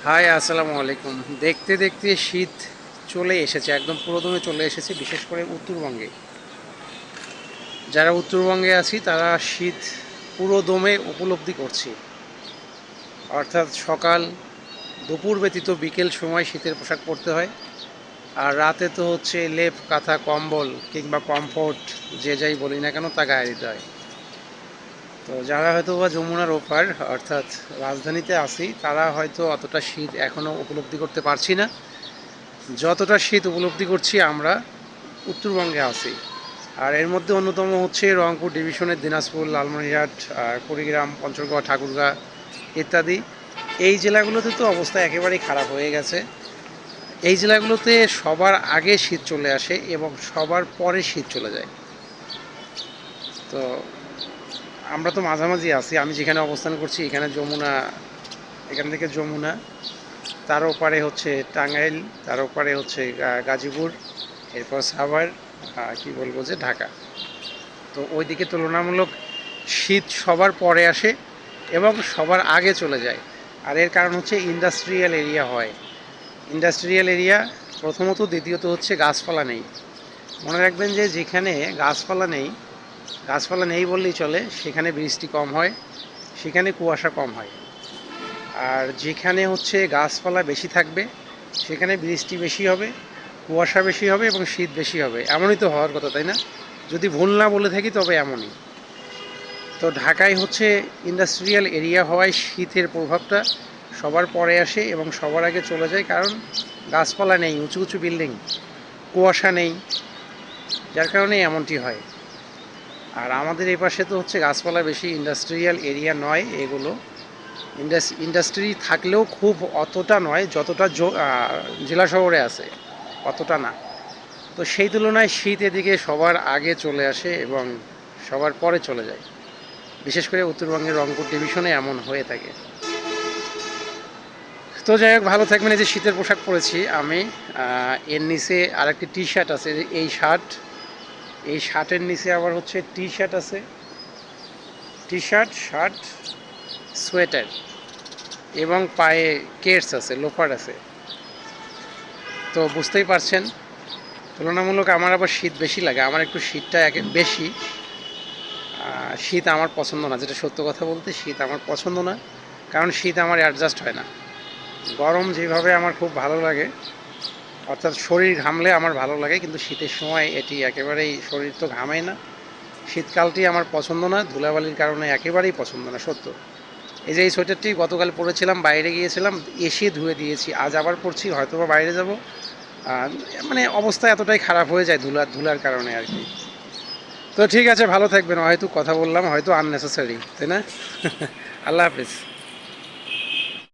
High, আসসালামু আলাইকুম। দেখতে দেখতে শীত চলে এসেছে, একদম পুরোদমে চলে এসেছে, বিশেষ করে উত্তরবঙ্গে। যারা উত্তরবঙ্গে আছি তারা শীত পুরোদমে উপলব্ধি করছি। অর্থাৎ সকাল দুপুর ব্যতীত বিকেল সময় শীতের পোশাক পরতে হয়। আর রাতে তো হচ্ছে লেপ কাঁথা কম্বল কিংবা কমফোর্ট যে যাই বলি না কেন তা গায়ে দিতে হয়। তো যারা হয়তো বা যমুনার ওপার অর্থাৎ রাজধানীতে আছি তারা হয়তো অতটা শীত এখনও উপলব্ধি করতে পারছি না যতটা শীত উপলব্ধি করছি আমরা উত্তরবঙ্গে আছি। আর এর মধ্যে অন্যতম হচ্ছে রংপুর ডিভিশনের দিনাজপুর, লালমনিরহাট, কুড়িগ্রাম, পঞ্চগড়, ঠাকুরগাঁ ইত্যাদি। এই জেলাগুলোতে তো অবস্থা একেবারেই খারাপ হয়ে গেছে। এই জেলাগুলোতে সবার আগে শীত চলে আসে এবং সবার পরে শীত চলে যায়। তো আমরা তো মাঝামাঝি আছি। আমি যেখানে অবস্থান করছি এখানে যমুনা, এখান থেকে যমুনা, তার ওপারে হচ্ছে টাঙ্গাইল, তার ওপারে হচ্ছে গাজীপুর, এরপর সাভার, কি বলবো যে ঢাকা। তো ওইদিকে তুলনামূলক শীত সবার পরে আসে এবং সবার আগে চলে যায়। আর এর কারণ হচ্ছে ইন্ডাস্ট্রিয়াল এরিয়া হয়। ইন্ডাস্ট্রিয়াল এরিয়া প্রথমত, দ্বিতীয়ত হচ্ছে গাছপালা নেই। মনে রাখবেন যে যেখানে গাছপালা নেই বললেই চলে, সেখানে বৃষ্টি কম হয়, সেখানে কুয়াশা কম হয়। আর যেখানে হচ্ছে গাছপালা বেশি থাকবে সেখানে বৃষ্টি বেশি হবে, কুয়াশা বেশি হবে এবং শীত বেশি হবে। এমনই তো হওয়ার কথা, তাই না? যদি ভুল না বলে থাকি তবে এমনই। তো ঢাকায় হচ্ছে ইন্ডাস্ট্রিয়াল এরিয়া হওয়ায় শীতের প্রভাবটা সবার পরে আসে এবং সবার আগে চলে যায়, কারণ গাছপালা নেই, উঁচু উঁচু বিল্ডিং, কুয়াশা নেই, যার কারণে এমনটি হয়। আর আমাদের এই পাশে তো হচ্ছে গাছপালা বেশি, ইন্ডাস্ট্রিয়াল এরিয়া নয় এগুলো। ইন্ডাস্ট্রি থাকলেও খুব অতটা নয় যতটা জেলা শহরে আছে, অতটা না। তো সেই তুলনায় শীত এদিকে সবার আগে চলে আসে এবং সবার পরে চলে যায়। বিশেষ করে উত্তরবঙ্গের রংপুর ডিভিশনে এমন হয়ে থাকে। তো যাই হোক, ভালো থাকবেন। এই যে শীতের পোশাক পরেছি আমি, এর নিচে আর একটি টি শার্ট আছে। এই শার্টের নিচে আবার হচ্ছে টি শার্ট আছে, টি শার্ট, শার্ট, সোয়েটার এবং পায়ে কেটস আছে, লোফার আছে। তো বুঝতেই পারছেন তুলনামূলক আমার আবার শীত বেশি লাগে। আমার একটু শীতটা বেশি। শীত আমার পছন্দ না, যেটা সত্য কথা বলতে, শীত আমার পছন্দ না, কারণ শীত আমার অ্যাডজাস্ট হয় না। গরম যেভাবে আমার খুব ভালো লাগে, অর্থাৎ শরীর ঘামলে আমার ভালো লাগে, কিন্তু শীতের সময় এটি একেবারেই, শরীর তো ঘামেই না। শীতকালটি আমার পছন্দ না, ধুলাবালির কারণে একেবারেই পছন্দ না, সত্য। এই যে এই সোয়েটারটি গতকাল পরেছিলাম, বাইরে গিয়েছিলাম, এসে ধুয়ে দিয়েছি, আজ আবার পরছি, হয়তো বা বাইরে যাব। মানে অবস্থা এতটাই খারাপ হয়ে যায় ধুলার কারণে আর কি। তো ঠিক আছে, ভালো থাকবেন। হয়তো কথা বললাম, হয়তো আননেসেসারি, তাই না? আল্লাহ হাফিজ।